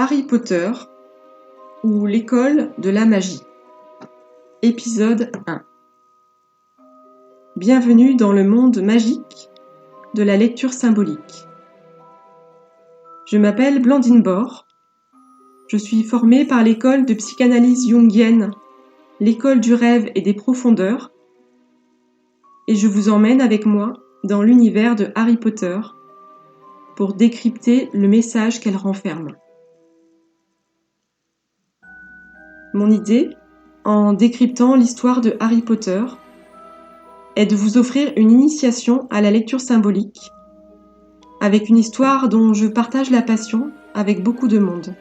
Harry Potter ou l'école de la magie. Épisode 1. Bienvenue dans le monde magique de la lecture symbolique. Je m'appelle Blandine Bord. Je suis formée par l'école de psychanalyse jungienne, l'école du rêve et des profondeurs, et je vous emmène avec moi dans l'univers de Harry Potter pour décrypter le message qu'elle renferme. Mon idée, en décryptant l'histoire de Harry Potter, est de vous offrir une initiation à la lecture symbolique, avec une histoire dont je partage la passion avec beaucoup de monde.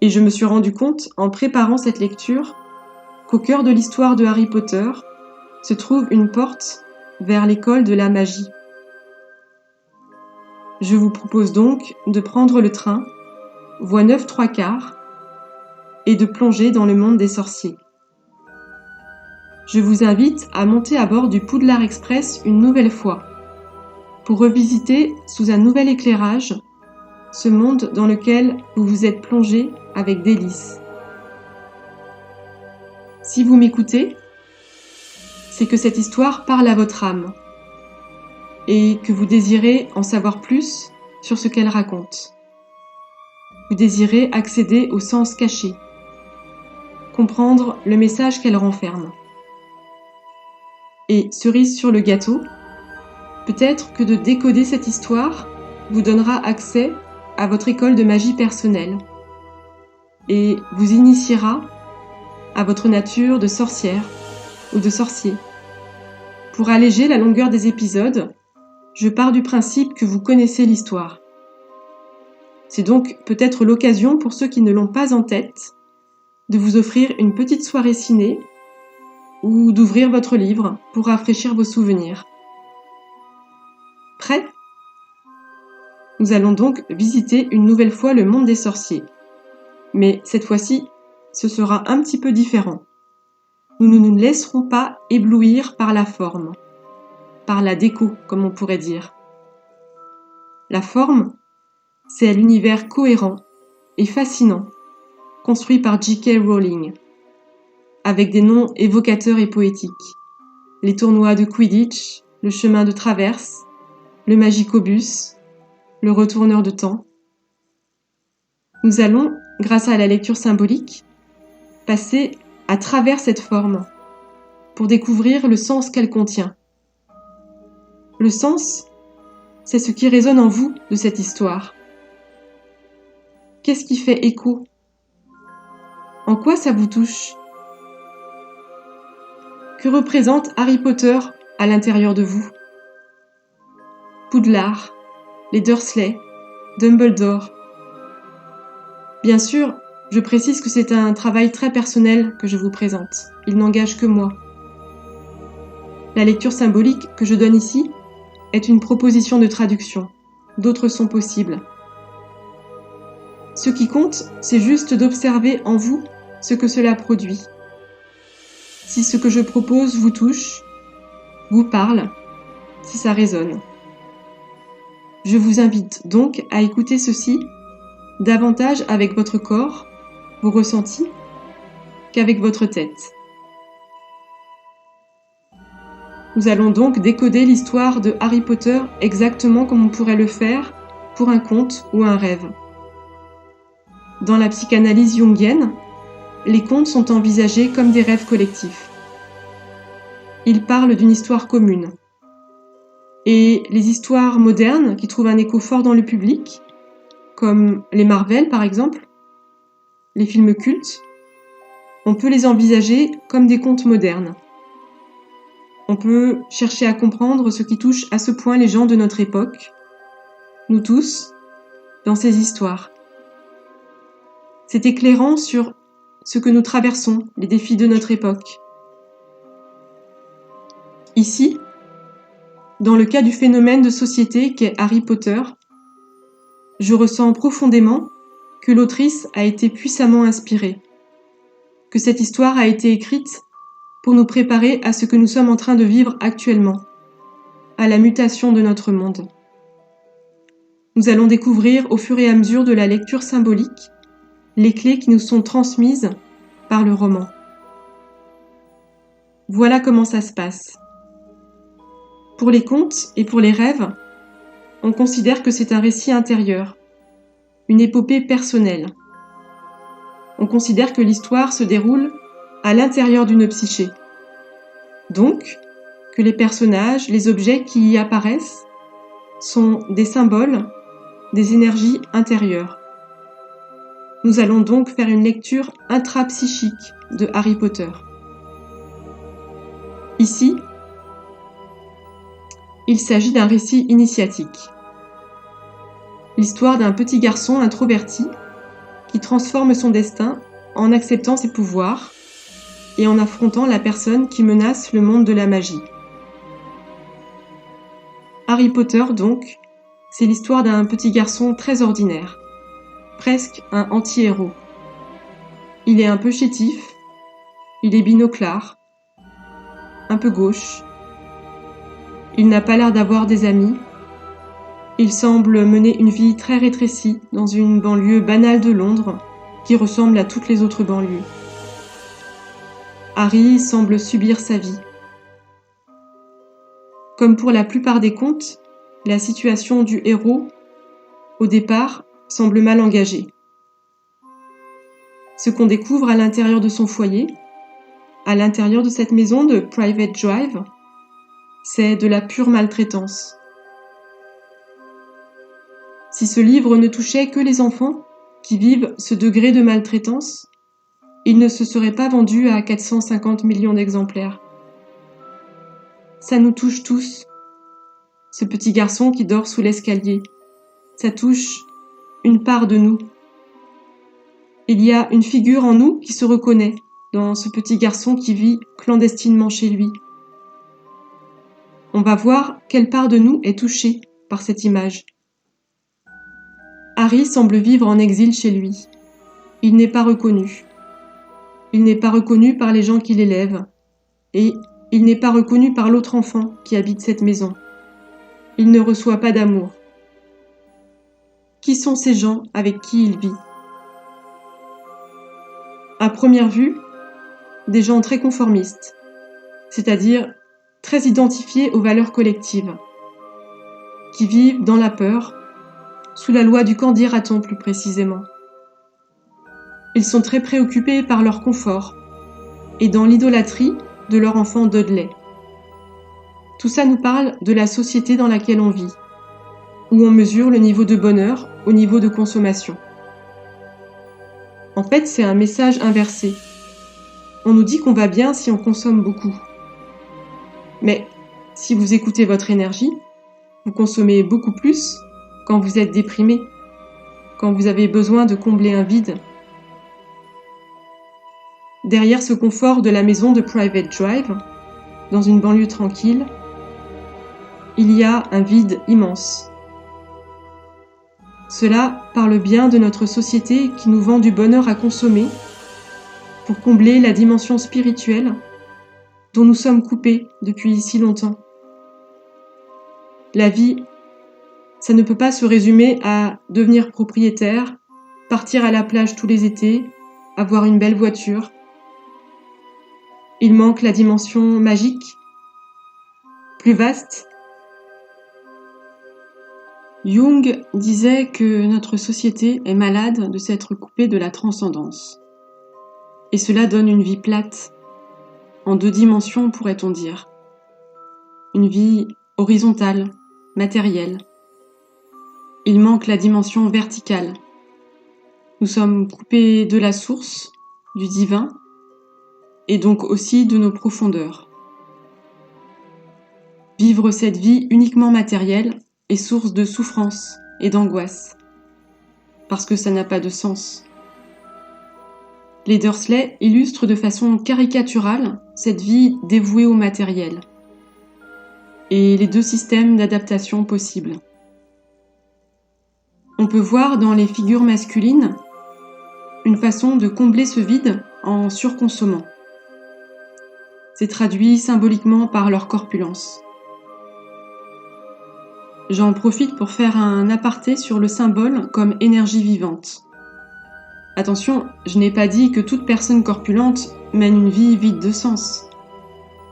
Et je me suis rendu compte, en préparant cette lecture, qu'au cœur de l'histoire de Harry Potter se trouve une porte vers l'école de la magie. Je vous propose donc de prendre le train, voie 9 3/4, et de plonger dans le monde des sorciers. Je vous invite à monter à bord du Poudlard Express une nouvelle fois, pour revisiter sous un nouvel éclairage ce monde dans lequel vous vous êtes plongé avec délice. Si vous m'écoutez, c'est que cette histoire parle à votre âme et que vous désirez en savoir plus sur ce qu'elle raconte. Vous désirez accéder au sens caché, comprendre le message qu'elle renferme. Et cerise sur le gâteau, peut-être que de décoder cette histoire vous donnera accès à votre école de magie personnelle et vous initiera à votre nature de sorcière ou de sorcier. Pour alléger la longueur des épisodes, je pars du principe que vous connaissez l'histoire. C'est donc peut-être l'occasion pour ceux qui ne l'ont pas en tête de vous offrir une petite soirée ciné ou d'ouvrir votre livre pour rafraîchir vos souvenirs. Prêt ? Nous allons donc visiter une nouvelle fois le monde des sorciers. Mais cette fois-ci, ce sera un petit peu différent. Nous ne nous laisserons pas éblouir par la forme, par la déco, comme on pourrait dire. La forme, c'est l'univers cohérent et fascinant, construit par J.K. Rowling, avec des noms évocateurs et poétiques. Les tournois de Quidditch, le chemin de traverse, le magicobus, le retourneur de temps. Nous allons, grâce à la lecture symbolique, passer à travers cette forme pour découvrir le sens qu'elle contient. Le sens, c'est ce qui résonne en vous de cette histoire. Qu'est-ce qui fait écho ? En quoi ça vous touche ? Que représente Harry Potter à l'intérieur de vous ? Poudlard, les Dursley, Dumbledore. Bien sûr, je précise que c'est un travail très personnel que je vous présente. Il n'engage que moi. La lecture symbolique que je donne ici est une proposition de traduction. D'autres sont possibles. Ce qui compte, c'est juste d'observer en vous ce que cela produit. Si ce que je propose vous touche, vous parle, si ça résonne. Je vous invite donc à écouter ceci davantage avec votre corps, vos ressentis, qu'avec votre tête. Nous allons donc décoder l'histoire de Harry Potter exactement comme on pourrait le faire pour un conte ou un rêve. Dans la psychanalyse jungienne, les contes sont envisagés comme des rêves collectifs. Ils parlent d'une histoire commune. Et les histoires modernes qui trouvent un écho fort dans le public, comme les Marvel par exemple, les films cultes, on peut les envisager comme des contes modernes. On peut chercher à comprendre ce qui touche à ce point les gens de notre époque, nous tous, dans ces histoires. C'est éclairant sur ce que nous traversons, les défis de notre époque. Ici, dans le cas du phénomène de société qu'est Harry Potter, je ressens profondément que l'autrice a été puissamment inspirée, que cette histoire a été écrite pour nous préparer à ce que nous sommes en train de vivre actuellement, à la mutation de notre monde. Nous allons découvrir au fur et à mesure de la lecture symbolique les clés qui nous sont transmises par le roman. Voilà comment ça se passe. Pour les contes et pour les rêves, on considère que c'est un récit intérieur, une épopée personnelle. On considère que l'histoire se déroule à l'intérieur d'une psyché. Donc, que les personnages, les objets qui y apparaissent sont des symboles, des énergies intérieures. Nous allons donc faire une lecture intrapsychique de Harry Potter. Ici, il s'agit d'un récit initiatique. L'histoire d'un petit garçon introverti qui transforme son destin en acceptant ses pouvoirs et en affrontant la personne qui menace le monde de la magie. Harry Potter, donc, c'est l'histoire d'un petit garçon très ordinaire, presque un anti-héros. Il est un peu chétif, il est binoclard, un peu gauche. Il n'a pas l'air d'avoir des amis. Il semble mener une vie très rétrécie dans une banlieue banale de Londres qui ressemble à toutes les autres banlieues. Harry semble subir sa vie. Comme pour la plupart des contes, la situation du héros, au départ, semble mal engagée. Ce qu'on découvre à l'intérieur de son foyer, à l'intérieur de cette maison de Private Drive, c'est de la pure maltraitance. Si ce livre ne touchait que les enfants qui vivent ce degré de maltraitance, il ne se serait pas vendu à 450 millions d'exemplaires. Ça nous touche tous. Ce petit garçon qui dort sous l'escalier, ça touche une part de nous. Il y a une figure en nous qui se reconnaît dans ce petit garçon qui vit clandestinement chez lui. On va voir quelle part de nous est touchée par cette image. Harry semble vivre en exil chez lui. Il n'est pas reconnu. Il n'est pas reconnu par les gens qui l'élèvent. Et il n'est pas reconnu par l'autre enfant qui habite cette maison. Il ne reçoit pas d'amour. Qui sont ces gens avec qui il vit ? À première vue, des gens très conformistes, c'est-à-dire très identifiés aux valeurs collectives, qui vivent dans la peur, sous la loi du qu'en dira-t-on plus précisément. Ils sont très préoccupés par leur confort et dans l'idolâtrie de leur enfant Dudley. Tout ça nous parle de la société dans laquelle on vit, où on mesure le niveau de bonheur au niveau de consommation. En fait, c'est un message inversé. On nous dit qu'on va bien si on consomme beaucoup. Mais si vous écoutez votre énergie, vous consommez beaucoup plus quand vous êtes déprimé, quand vous avez besoin de combler un vide. Derrière ce confort de la maison de Private Drive, dans une banlieue tranquille, il y a un vide immense. Cela parle bien de notre société qui nous vend du bonheur à consommer pour combler la dimension spirituelle dont nous sommes coupés depuis si longtemps. La vie, ça ne peut pas se résumer à devenir propriétaire, partir à la plage tous les étés, avoir une belle voiture. Il manque la dimension magique, plus vaste. Jung disait que notre société est malade de s'être coupée de la transcendance. Et cela donne une vie plate, en 2 dimensions pourrait-on dire. Une vie horizontale, matérielle. Il manque la dimension verticale. Nous sommes coupés de la source, du divin, et donc aussi de nos profondeurs. Vivre cette vie uniquement matérielle est source de souffrance et d'angoisse, parce que ça n'a pas de sens. Les Dursley illustrent de façon caricaturale cette vie dévouée au matériel et les 2 systèmes d'adaptation possibles. On peut voir dans les figures masculines une façon de combler ce vide en surconsommant. C'est traduit symboliquement par leur corpulence. J'en profite pour faire un aparté sur le symbole comme énergie vivante. Attention, je n'ai pas dit que toute personne corpulente mène une vie vide de sens.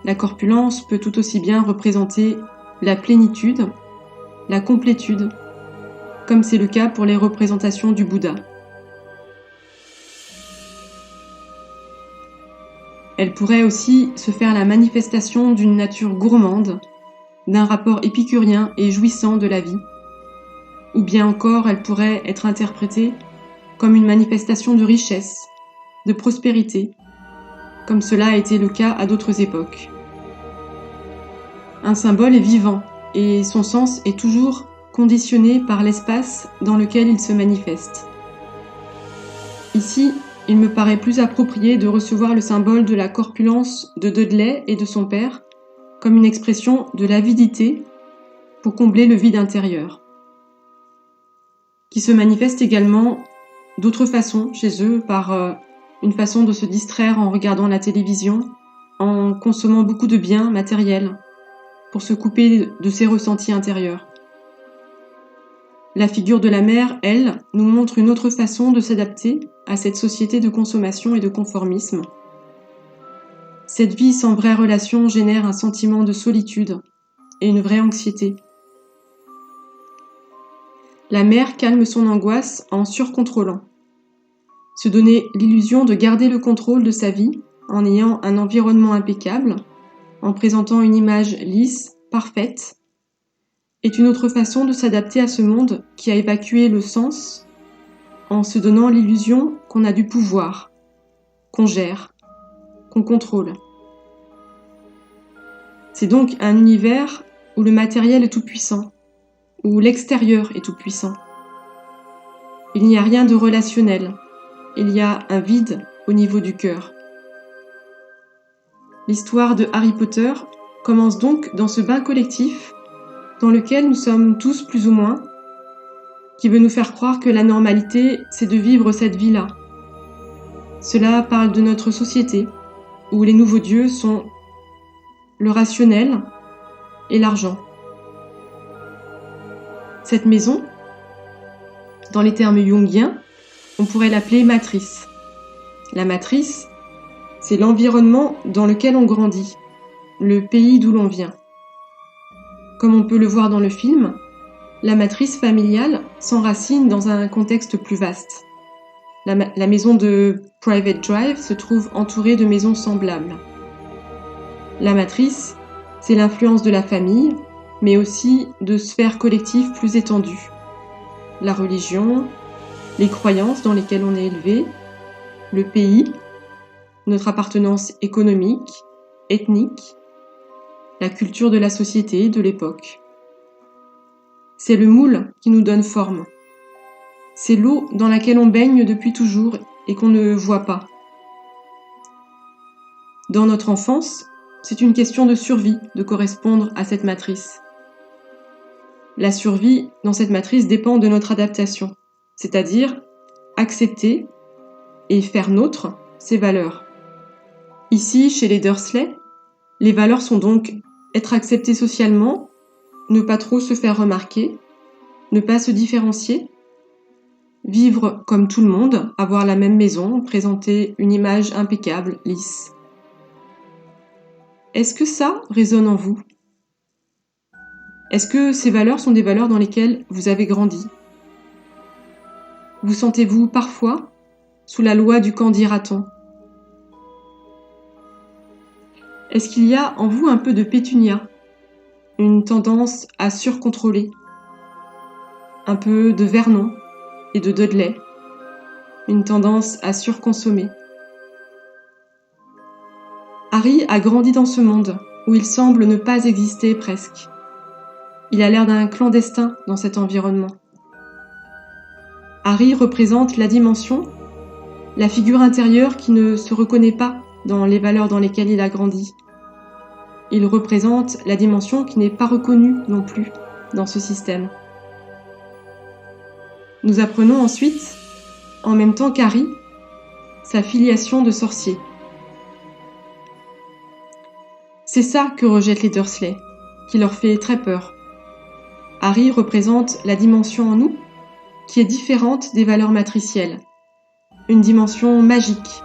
La corpulence peut tout aussi bien représenter la plénitude, la complétude, comme c'est le cas pour les représentations du Bouddha. Elle pourrait aussi se faire la manifestation d'une nature gourmande, d'un rapport épicurien et jouissant de la vie. Ou bien encore, elle pourrait être interprétée comme une manifestation de richesse, de prospérité, comme cela a été le cas à d'autres époques. Un symbole est vivant et son sens est toujours conditionné par l'espace dans lequel il se manifeste. Ici, il me paraît plus approprié de recevoir le symbole de la corpulence de Dudley et de son père comme une expression de l'avidité pour combler le vide intérieur, qui se manifeste également d'autres façons chez eux, par une façon de se distraire en regardant la télévision, en consommant beaucoup de biens matériels, pour se couper de ses ressentis intérieurs. La figure de la mère, elle, nous montre une autre façon de s'adapter à cette société de consommation et de conformisme. Cette vie sans vraie relation génère un sentiment de solitude et une vraie anxiété. La mère calme son angoisse en surcontrôlant. Se donner l'illusion de garder le contrôle de sa vie en ayant un environnement impeccable, en présentant une image lisse, parfaite, est une autre façon de s'adapter à ce monde qui a évacué le sens en se donnant l'illusion qu'on a du pouvoir, qu'on gère, qu'on contrôle. C'est donc un univers où le matériel est tout-puissant, où l'extérieur est tout-puissant. Il n'y a rien de relationnel, il y a un vide au niveau du cœur. L'histoire de Harry Potter commence donc dans ce bain collectif dans lequel nous sommes tous plus ou moins, qui veut nous faire croire que la normalité, c'est de vivre cette vie-là. Cela parle de notre société, où les nouveaux dieux sont le rationnel et l'argent. Cette maison, dans les termes jungiens, on pourrait l'appeler matrice. La matrice, c'est l'environnement dans lequel on grandit, le pays d'où l'on vient. Comme on peut le voir dans le film, la matrice familiale s'enracine dans un contexte plus vaste. La maison de Private Drive se trouve entourée de maisons semblables. La matrice, c'est l'influence de la famille, mais aussi de sphères collectives plus étendues. La religion, les croyances dans lesquelles on est élevé, le pays, notre appartenance économique, ethnique, la culture de la société, de l'époque. C'est le moule qui nous donne forme. C'est l'eau dans laquelle on baigne depuis toujours et qu'on ne voit pas. Dans notre enfance, c'est une question de survie de correspondre à cette matrice. La survie dans cette matrice dépend de notre adaptation, c'est-à-dire accepter et faire nôtre ces valeurs. Ici, chez les Dursley, les valeurs sont donc être accepté socialement, ne pas trop se faire remarquer, ne pas se différencier, vivre comme tout le monde, avoir la même maison, présenter une image impeccable, lisse. Est-ce que ça résonne en vous ? Est-ce que ces valeurs sont des valeurs dans lesquelles vous avez grandi ? Vous sentez-vous parfois sous la loi du qu'en dira-t-on ? Est-ce qu'il y a en vous un peu de pétunia, une tendance à surcontrôler, un peu de Vernon et de Dudley, une tendance à surconsommer ? Harry a grandi dans ce monde où il semble ne pas exister presque. Il a l'air d'un clandestin dans cet environnement. Harry représente la dimension, la figure intérieure qui ne se reconnaît pas dans les valeurs dans lesquelles il a grandi. Il représente la dimension qui n'est pas reconnue non plus dans ce système. Nous apprenons ensuite, en même temps qu'Harry, sa filiation de sorcier. C'est ça que rejettent les Dursley, qui leur fait très peur. Harry représente la dimension en nous qui est différente des valeurs matricielles, une dimension magique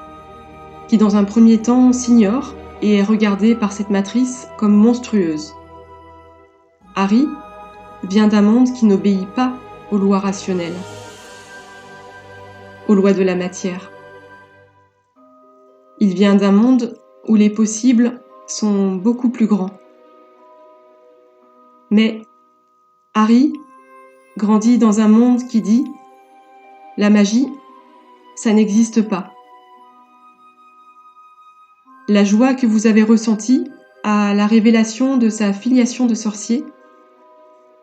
qui dans un premier temps s'ignore et est regardée par cette matrice comme monstrueuse. Harry vient d'un monde qui n'obéit pas aux lois rationnelles, aux lois de la matière. Il vient d'un monde où les possibles sont beaucoup plus grands. Mais Harry grandit dans un monde qui dit « La magie, ça n'existe pas ». La joie que vous avez ressentie à la révélation de sa filiation de sorcier,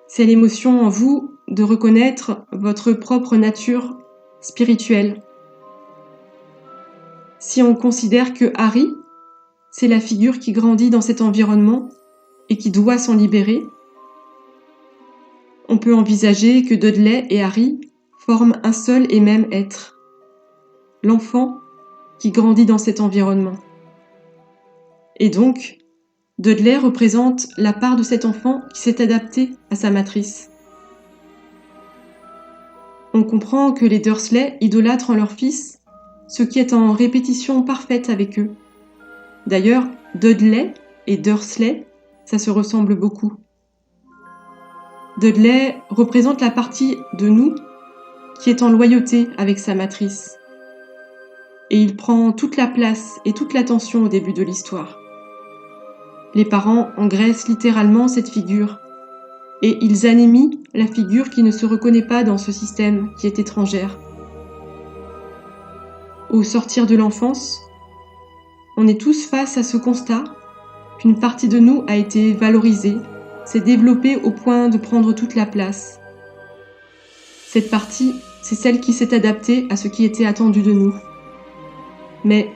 c'est l'émotion en vous de reconnaître votre propre nature spirituelle. Si on considère que Harry, c'est la figure qui grandit dans cet environnement et qui doit s'en libérer, on peut envisager que Dudley et Harry forment un seul et même être, l'enfant qui grandit dans cet environnement. Et donc, Dudley représente la part de cet enfant qui s'est adapté à sa matrice. On comprend que les Dursley idolâtrent en leur fils ce qui est en répétition parfaite avec eux. D'ailleurs, Dudley et Dursley, ça se ressemble beaucoup. Dudley représente la partie de nous qui est en loyauté avec sa matrice. Et il prend toute la place et toute l'attention au début de l'histoire. Les parents engraissent littéralement cette figure et ils anémient la figure qui ne se reconnaît pas dans ce système qui est étrangère. Au sortir de l'enfance, on est tous face à ce constat qu'une partie de nous a été valorisée, s'est développée au point de prendre toute la place. Cette partie, c'est celle qui s'est adaptée à ce qui était attendu de nous. Mais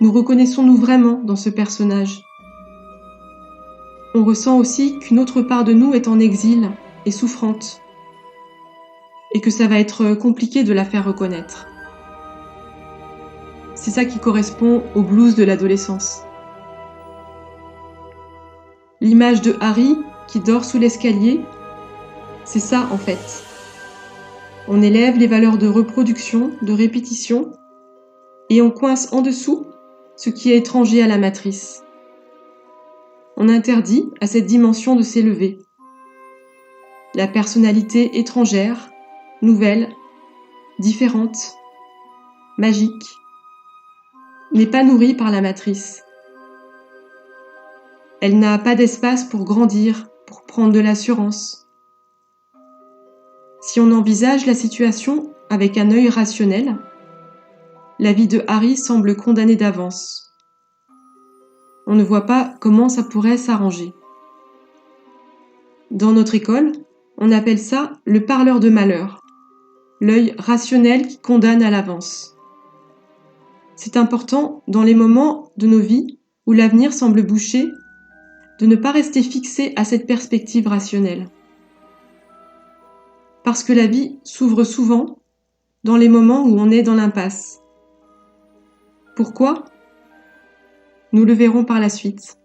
nous reconnaissons-nous vraiment dans ce personnage ? On ressent aussi qu'une autre part de nous est en exil et souffrante, et que ça va être compliqué de la faire reconnaître. C'est ça qui correspond au blues de l'adolescence. L'image de Harry qui dort sous l'escalier, c'est ça en fait. On élève les valeurs de reproduction, de répétition, et on coince en dessous ce qui est étranger à la matrice. On interdit à cette dimension de s'élever. La personnalité étrangère, nouvelle, différente, magique, n'est pas nourrie par la matrice. Elle n'a pas d'espace pour grandir, pour prendre de l'assurance. Si on envisage la situation avec un œil rationnel, la vie de Harry semble condamnée d'avance. On ne voit pas comment ça pourrait s'arranger. Dans notre école, on appelle ça le parleur de malheur, l'œil rationnel qui condamne à l'avance. C'est important dans les moments de nos vies où l'avenir semble bouché, de ne pas rester fixé à cette perspective rationnelle. Parce que la vie s'ouvre souvent dans les moments où on est dans l'impasse. Pourquoi ? Nous le verrons par la suite.